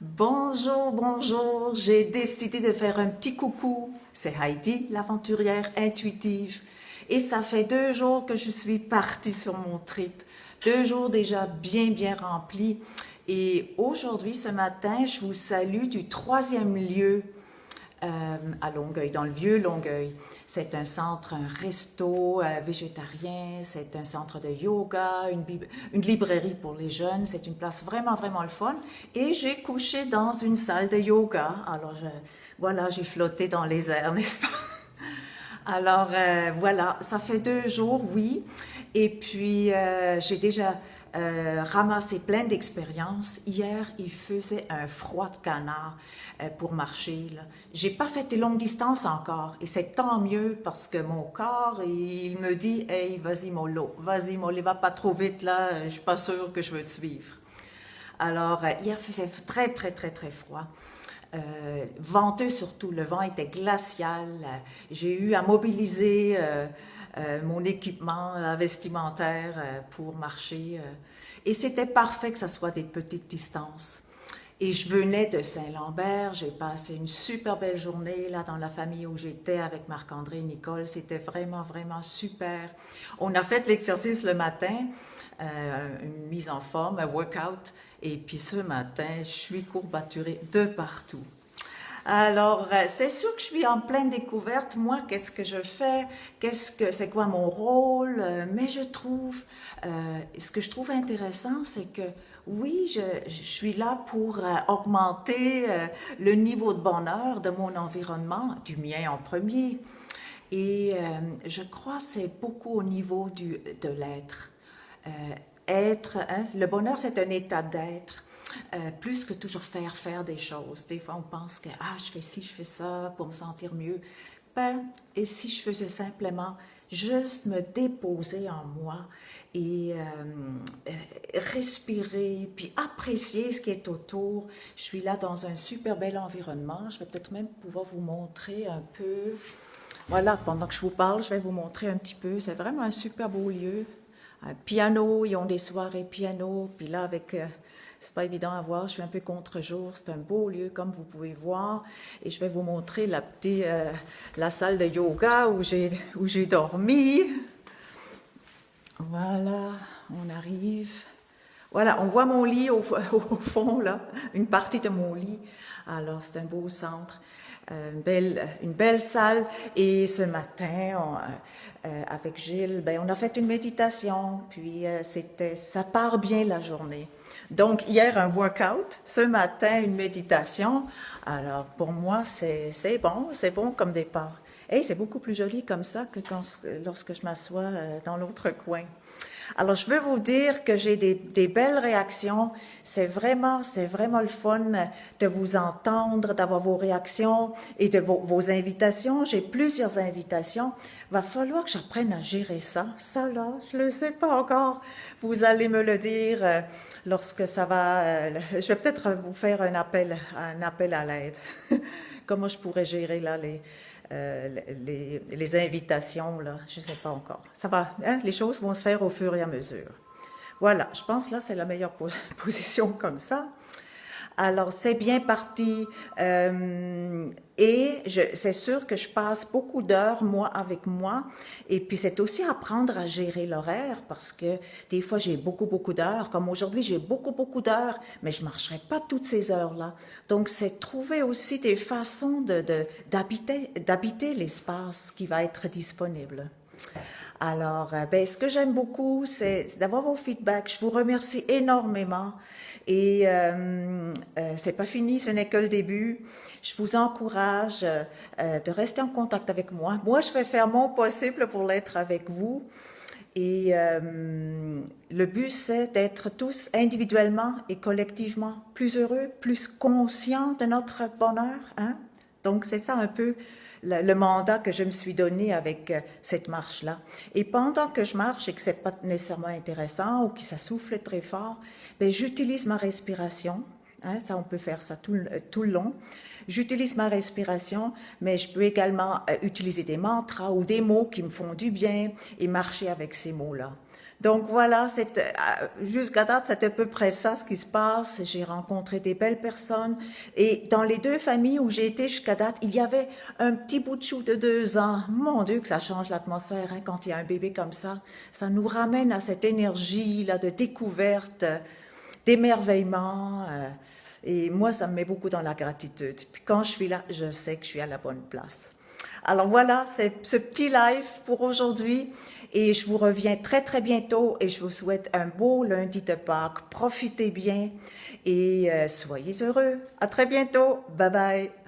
Bonjour, bonjour, j'ai décidé de faire un petit coucou. C'est Heidi, l'aventurière intuitive. Et ça fait 2 jours que je suis partie sur mon trip. 2 jours déjà bien remplis. Et aujourd'hui, ce matin, je vous salue du troisième lieu à Longueuil, dans le vieux Longueuil. C'est un centre, un resto végétarien, c'est un centre de yoga, une librairie pour les jeunes. C'est une place vraiment le fun. Et j'ai couché dans une salle de yoga. Alors voilà, j'ai flotté dans les airs, n'est-ce pas? Alors voilà, ça fait 2 jours, oui. Et puis j'ai déjà ramassé plein d'expériences. Hier, il faisait un froid de canard pour marcher, là. J'ai pas fait des longues distances encore, et c'est tant mieux parce que mon corps, il me dit, hey, vas-y mollo, va pas trop vite là, je suis pas sûre que je veux te suivre. Alors hier, il faisait très froid. Venteux surtout, le vent était glacial. J'ai eu à mobiliser mon équipement vestimentaire pour marcher. Et c'était parfait que ce soit des petites distances. Et je venais de Saint-Lambert, j'ai passé une super belle journée là dans la famille où j'étais avec Marc-André et Nicole. C'était vraiment super. On a fait l'exercice le matin, une mise en forme, un workout. Et puis ce matin, je suis courbaturée de partout. Alors, c'est sûr que je suis en pleine découverte. Moi, qu'est-ce que je fais? C'est quoi mon rôle? Mais ce que je trouve intéressant, c'est que oui, je suis là pour augmenter le niveau de bonheur de mon environnement, du mien en premier. Et je crois que c'est beaucoup au niveau de l'être. Euh, le bonheur, c'est un état d'être. Plus que toujours faire des choses. Des fois, on pense que je fais ci, je fais ça pour me sentir mieux. Et si je faisais simplement juste me déposer en moi et respirer, puis apprécier ce qui est autour. Je suis là dans un super bel environnement. Je vais peut-être même pouvoir vous montrer un peu. Voilà, pendant que je vous parle, je vais vous montrer un petit peu. C'est vraiment un super beau lieu. Un piano, ils ont des soirées piano. Puis là, c'est pas évident à voir, je suis un peu contre-jour. C'est un beau lieu, comme vous pouvez voir. Et je vais vous montrer la salle de yoga où j'ai dormi. Voilà, on arrive. Voilà, on voit mon lit au fond, là, une partie de mon lit. Alors, c'est un beau centre, une belle salle. Et ce matin, avec Gilles, on a fait une méditation, puis ça part bien la journée. Donc, hier, un workout, ce matin, une méditation. Alors, pour moi, c'est bon comme départ. Et c'est beaucoup plus joli comme ça que lorsque je m'assois dans l'autre coin. Alors, je veux vous dire que j'ai des belles réactions. C'est vraiment le fun de vous entendre, d'avoir vos réactions et de vos invitations. J'ai plusieurs invitations. Va falloir que j'apprenne à gérer ça. Ça, là, je le sais pas encore. Vous allez me le dire lorsque ça va. Je vais peut-être vous faire un appel à l'aide. Comment je pourrais gérer là les invitations, là, je ne sais pas encore. Ça va, hein? Les choses vont se faire au fur et à mesure. Voilà, je pense là, c'est la meilleure position comme ça. Alors, c'est bien parti. C'est sûr que je passe beaucoup d'heures, moi, avec moi. Et puis, c'est aussi apprendre à gérer l'horaire parce que des fois, j'ai beaucoup d'heures. Comme aujourd'hui, j'ai beaucoup d'heures, mais je ne marcherai pas toutes ces heures-là. Donc, c'est trouver aussi des façons d'habiter l'espace qui va être disponible. Alors, ce que j'aime beaucoup, c'est d'avoir vos feedbacks. Je vous remercie énormément. Et c'est pas fini, ce n'est que le début. Je vous encourage de rester en contact avec moi. Moi, je vais faire mon possible pour l'être avec vous. Et le but, c'est d'être tous individuellement et collectivement plus heureux, plus conscients de notre bonheur, hein? Donc, c'est ça un peu le mandat que je me suis donné avec cette marche-là. Et pendant que je marche et que c'est pas nécessairement intéressant ou que ça souffle très fort, j'utilise ma respiration. Hein, ça, on peut faire ça tout le long. J'utilise ma respiration, mais je peux également utiliser des mantras ou des mots qui me font du bien et marcher avec ces mots-là. Donc voilà, jusqu'à date, c'est à peu près ça ce qui se passe. J'ai rencontré des belles personnes. Et dans les deux familles où j'ai été jusqu'à date, il y avait un petit bout de chou de 2 ans. Mon Dieu, que ça change l'atmosphère, hein, quand il y a un bébé comme ça. Ça nous ramène à cette énergie là de découverte, d'émerveillement. Et moi, ça me met beaucoup dans la gratitude. Puis quand je suis là, je sais que je suis à la bonne place. Alors voilà, c'est ce petit live pour aujourd'hui et je vous reviens très très bientôt et je vous souhaite un beau lundi de Pâques. Profitez bien et soyez heureux. À très bientôt. Bye bye.